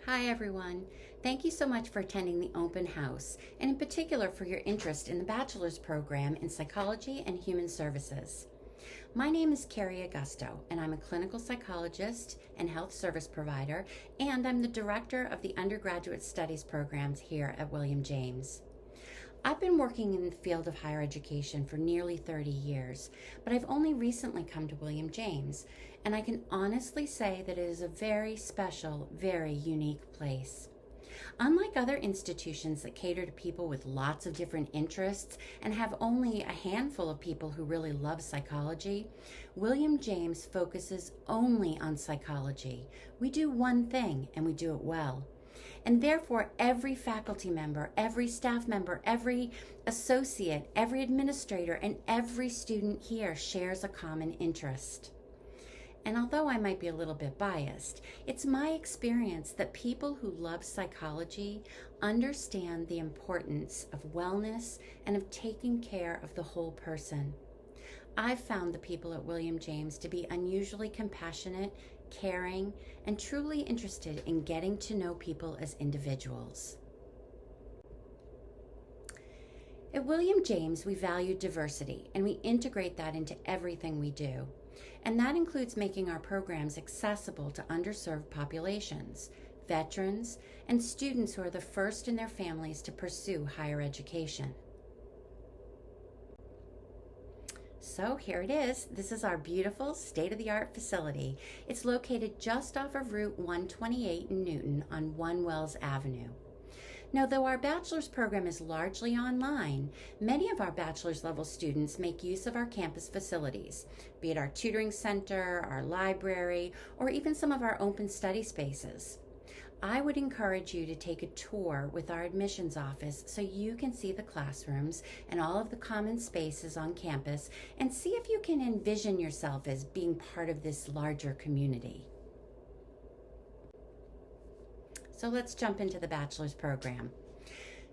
Hi everyone. Thank you so much for attending the open house, and in particular for your interest in the bachelor's program in psychology and human services. My name is Kerri Augusto, and I'm a clinical psychologist and health service provider, and I'm the director of the Undergraduate Studies programs here at William James. I've been working in the field of higher education for nearly 30 years, but I've only recently come to William James, and I can honestly say that it is a very special, very unique place. Unlike other institutions that cater to people with lots of different interests and have only a handful of people who really love psychology, William James focuses only on psychology. We do one thing, and we do it well. And therefore, every faculty member, every staff member, every associate, every administrator, and every student here shares a common interest. And although I might be a little bit biased, it's my experience that people who love psychology understand the importance of wellness and of taking care of the whole person. I've found the people at William James to be unusually compassionate, caring, and truly interested in getting to know people as individuals. At William James, we value diversity, and we integrate that into everything we do. And that includes making our programs accessible to underserved populations, veterans, and students who are the first in their families to pursue higher education. So here it is. This is our beautiful state-of-the-art facility. It's located just off of Route 128 in Newton on One Wells Avenue. Now, though our bachelor's program is largely online, many of our bachelor's level students make use of our campus facilities, be it our tutoring center, our library, or even some of our open study spaces. I would encourage you to take a tour with our admissions office so you can see the classrooms and all of the common spaces on campus and see if you can envision yourself as being part of this larger community. So let's jump into the bachelor's program.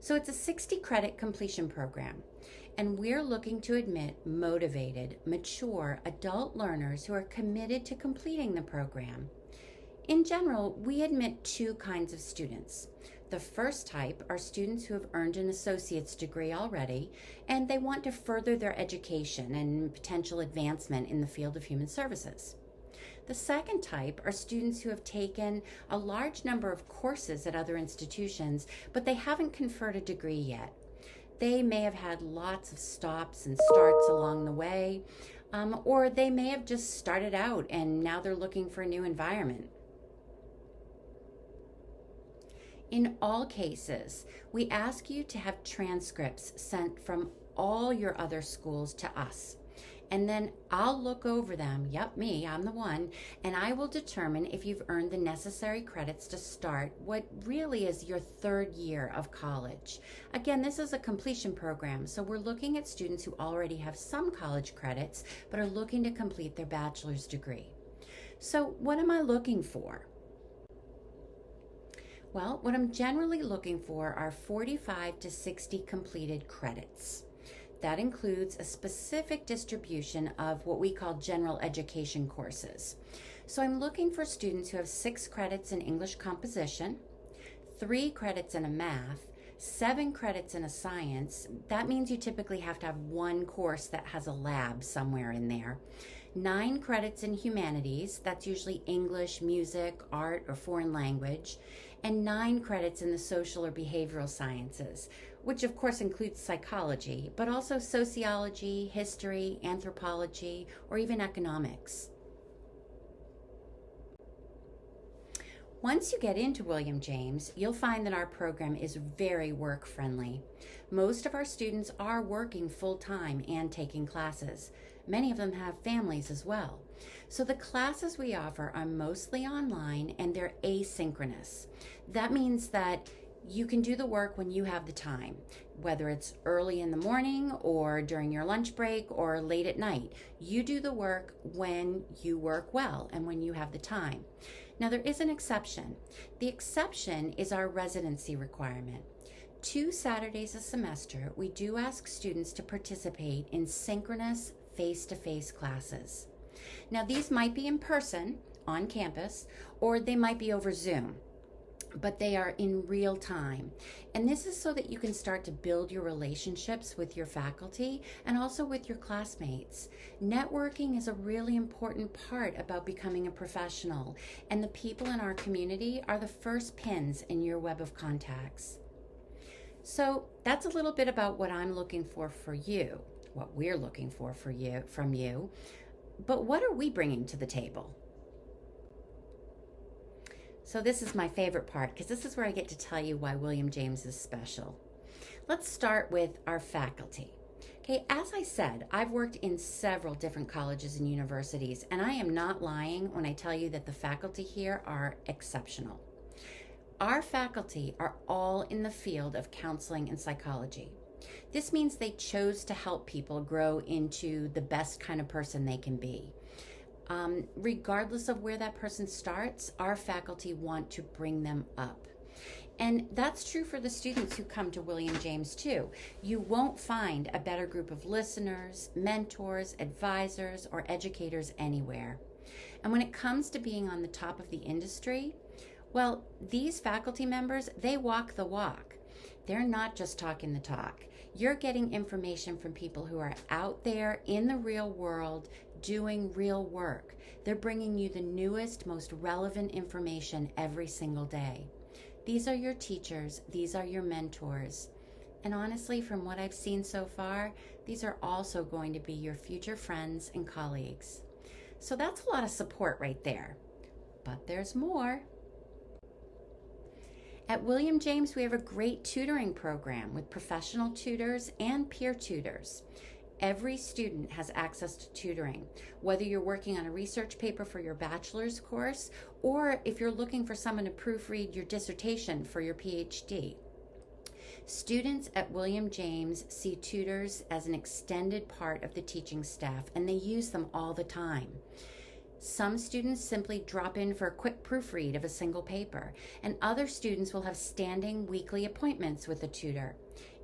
So it's a 60 credit completion program, and we're looking to admit motivated, mature adult learners who are committed to completing the program. In general, we admit two kinds of students. The first type are students who have earned an associate's degree already, and they want to further their education and potential advancement in the field of human services. The second type are students who have taken a large number of courses at other institutions, but they haven't conferred a degree yet. They may have had lots of stops and starts along the way, or they may have just started out and now they're looking for a new environment. In all cases, we ask you to have transcripts sent from all your other schools to us. And then I'll look over them, yep, me, I'm the one, and I will determine if you've earned the necessary credits to start what really is your third year of college. Again, this is a completion program, so we're looking at students who already have some college credits but are looking to complete their bachelor's degree. So what am I looking for? Well, what I'm generally looking for are 45 to 60 completed credits. That includes a specific distribution of what we call general education courses. So I'm looking for students who have 6 credits in English composition, 3 credits in a math, 7 credits in a science. That means you typically have to have one course that has a lab somewhere in there. 9 credits in humanities, that's usually English, music, art, or foreign language, and 9 credits in the social or behavioral sciences, which of course includes psychology, but also sociology, history, anthropology, or even economics. Once you get into William James, you'll find that our program is very work-friendly. Most of our students are working full-time and taking classes. Many of them have families as well. So the classes we offer are mostly online and they're asynchronous. That means that you can do the work when you have the time, whether it's early in the morning or during your lunch break or late at night. You do the work when you work well and when you have the time. Now, there is an exception. The exception is our residency requirement. 2 Saturdays a semester, we do ask students to participate in synchronous face-to-face classes. Now, these might be in person on campus, or they might be over Zoom. but they are in real time. And this is so that you can start to build your relationships with your faculty and also with your classmates. Networking is a really important part about becoming a professional, and the people in our community are the first pins in your web of contacts. So that's a little bit about what I'm looking for you, what we're looking for you from you. But what are we bringing to the table? So this is my favorite part, because this is where I get to tell you why William James is special. Let's start with our faculty. Okay, as I said, I've worked in several different colleges and universities, and I am not lying when I tell you that the faculty here are exceptional. Our faculty are all in the field of counseling and psychology. This means they chose to help people grow into the best kind of person they can be. Regardless of where that person starts, our faculty want to bring them up. And that's true for the students who come to William James too. You won't find a better group of listeners, mentors, advisors, or educators anywhere. And when it comes to being on the top of the industry, well, these faculty members, they walk the walk. They're not just talking the talk. You're getting information from people who are out there in the real world doing real work. They're bringing you the newest, most relevant information every single day. These are your teachers. These are your mentors. And honestly, from what I've seen so far, these are also going to be your future friends and colleagues. So that's a lot of support right there. But there's more. At William James, we have a great tutoring program with professional tutors and peer tutors. Every student has access to tutoring, whether you're working on a research paper for your bachelor's course or if you're looking for someone to proofread your dissertation for your PhD. Students at William James see tutors as an extended part of the teaching staff, and they use them all the time. Some students simply drop in for a quick proofread of a single paper, and other students will have standing weekly appointments with a tutor.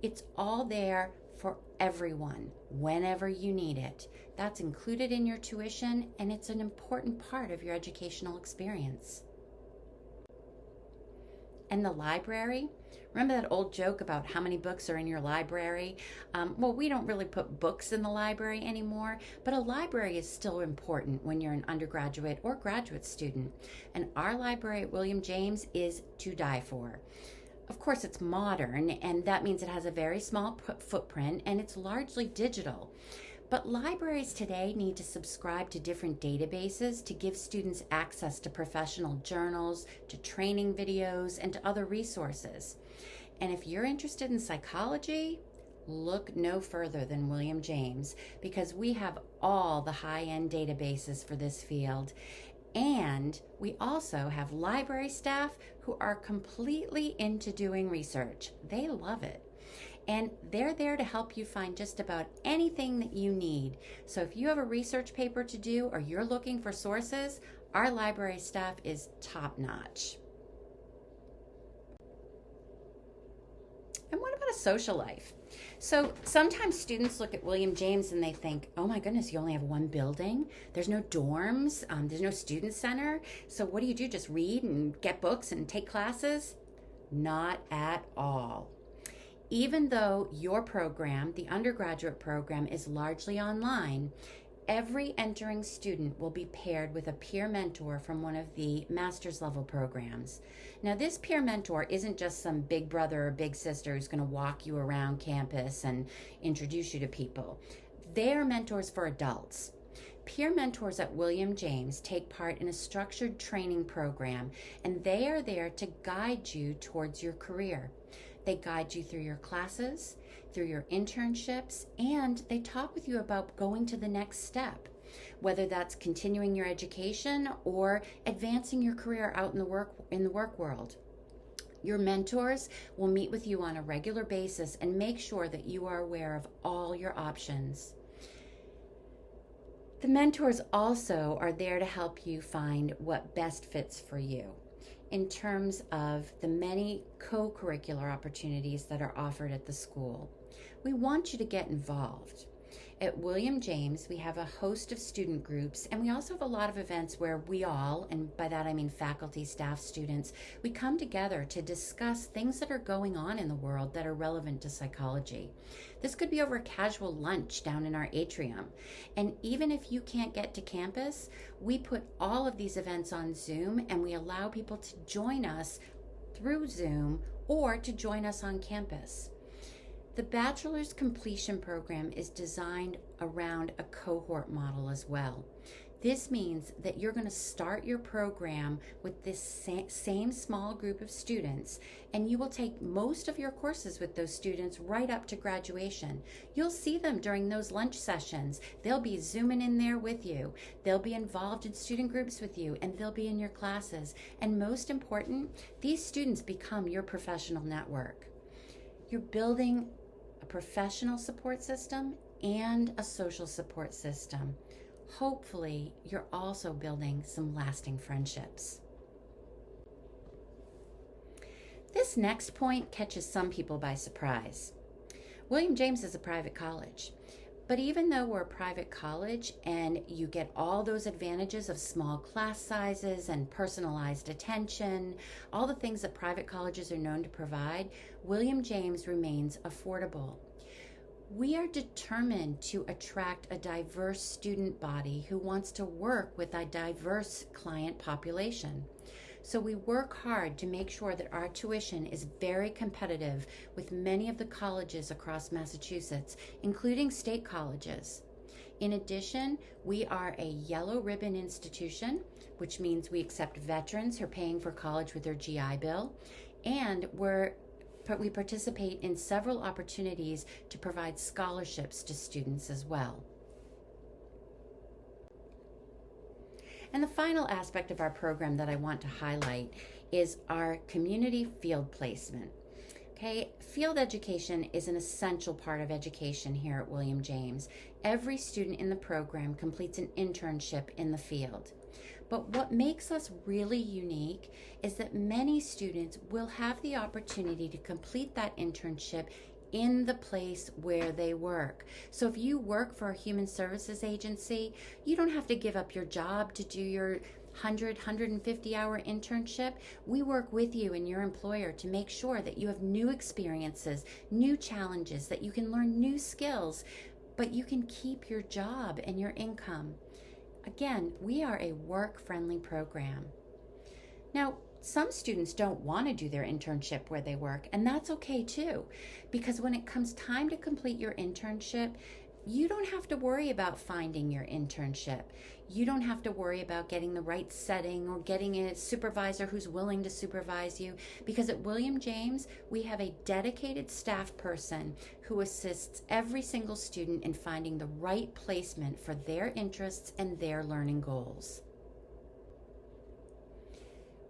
It's all there for everyone, whenever you need it. That's included in your tuition, and it's an important part of your educational experience. And the library? Remember that old joke about how many books are in your library? Well, we don't really put books in the library anymore, but a library is still important when you're an undergraduate or graduate student. And our library at William James is to die for. Of course, it's modern, and that means it has a very small footprint, and it's largely digital. But libraries today need to subscribe to different databases to give students access to professional journals, to training videos, and to other resources. And if you're interested in psychology, look no further than William James, because we have all the high-end databases for this field. And we also have library staff who are completely into doing research. They love it. And they're there to help you find just about anything that you need. So if you have a research paper to do or you're looking for sources, our library staff is top-notch. And what about a social life? So sometimes students look at William James and they think, oh my goodness, you only have one building. There's no dorms. There's no student center. So what do? Just read and get books and take classes? Not at all. Even though your program, the undergraduate program, is largely online, every entering student will be paired with a peer mentor from one of the master's level programs. Now, this peer mentor isn't just some big brother or big sister who's going to walk you around campus and introduce you to people. They're mentors for adults. Peer mentors at William James take part in a structured training program, and they are there to guide you towards your career. They guide you through your classes, through your internships, and they talk with you about going to the next step, whether that's continuing your education or advancing your career out in the work world. Your mentors will meet with you on a regular basis and make sure that you are aware of all your options. The mentors also are there to help you find what best fits for you in terms of the many co-curricular opportunities that are offered at the school. We want you to get involved. At William James, we have a host of student groups, and we also have a lot of events where we all, and by that I mean faculty, staff, students, we come together to discuss things that are going on in the world that are relevant to psychology. This could be over a casual lunch down in our atrium. And even if you can't get to campus, we put all of these events on Zoom, and we allow people to join us through Zoom or to join us on campus. The Bachelor's Completion Program is designed around a cohort model as well. This means that you're going to start your program with this same small group of students, and you will take most of your courses with those students right up to graduation. You'll see them during those lunch sessions. They'll be Zooming in there with you. They'll be involved in student groups with you, and they'll be in your classes. And most important, these students become your professional network. You're building a professional support system and a social support system. Hopefully, you're also building some lasting friendships. This next point catches some people by surprise. William James is a private college, but even though we're a private college and you get all those advantages of small class sizes and personalized attention, all the things that private colleges are known to provide, William James remains affordable. We are determined to attract a diverse student body who wants to work with a diverse client population. So we work hard to make sure that our tuition is very competitive with many of the colleges across Massachusetts, including state colleges. In addition, we are a yellow ribbon institution, which means we accept veterans who are paying for college with their GI Bill, and we participate in several opportunities to provide scholarships to students as well. And the final aspect of our program that I want to highlight is our community field placement. Okay, field education is an essential part of education here at William James. Every student in the program completes an internship in the field. But what makes us really unique is that many students will have the opportunity to complete that internship in the place where they work. So if you work for a human services agency, you don't have to give up your job to do your 150 hour internship. We work with you and your employer to make sure that you have new experiences, new challenges, that you can learn new skills, but you can keep your job and your income. Again, we are a work-friendly program. Now, some students don't want to do their internship where they work, and that's okay too, because when it comes time to complete your internship, you don't have to worry about finding your internship. You don't have to worry about getting the right setting or getting a supervisor who's willing to supervise you, because at William James, we have a dedicated staff person who assists every single student in finding the right placement for their interests and their learning goals.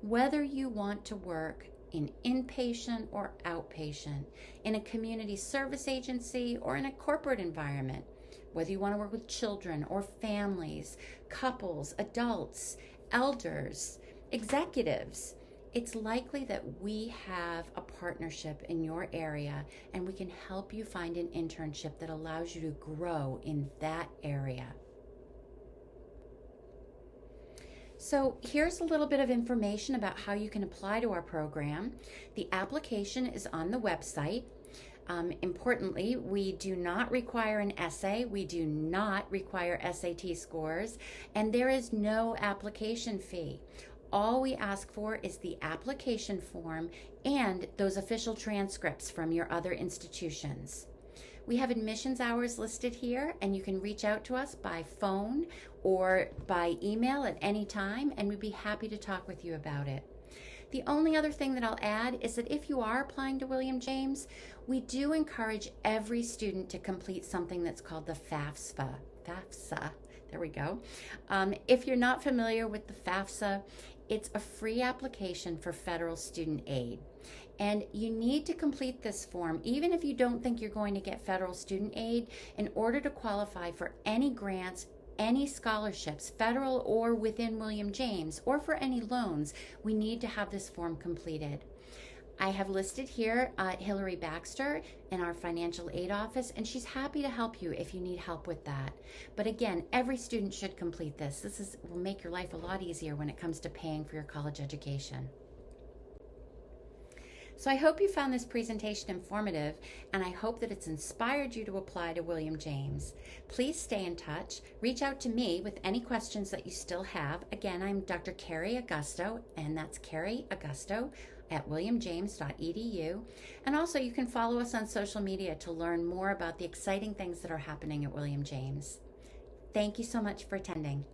Whether you want to work in inpatient or outpatient, in a community service agency or in a corporate environment, whether you want to work with children or families, couples, adults, elders, executives, it's likely that we have a partnership in your area and we can help you find an internship that allows you to grow in that area. So here's a little bit of information about how you can apply to our program. The application is on the website. Importantly, we do not require an essay. We do not require SAT scores, and there is no application fee. All we ask for is the application form and those official transcripts from your other institutions. We have admissions hours listed here, and you can reach out to us by phone or by email at any time, and we'd be happy to talk with you about it. The only other thing that I'll add is that if you are applying to William James, we do encourage every student to complete something that's called the FAFSA. FAFSA, there we go. If you're not familiar with the FAFSA, it's a free application for federal student aid. And you need to complete this form, even if you don't think you're going to get federal student aid, in order to qualify for any grants, any scholarships, federal or within William James, or for any loans. We need to have this form completed. I have listed here Hillary Baxter in our financial aid office, and she's happy to help you if you need help with that. But again, every student should complete this. Will make your life a lot easier when it comes to paying for your college education. So I hope you found this presentation informative, and I hope that it's inspired you to apply to William James. Please stay in touch. Reach out to me with any questions that you still have. Again, I'm Dr. Kerri Augusto, and that's Kerri Augusto at williamjames.edu. And also you can follow us on social media to learn more about the exciting things that are happening at William James. Thank you so much for attending.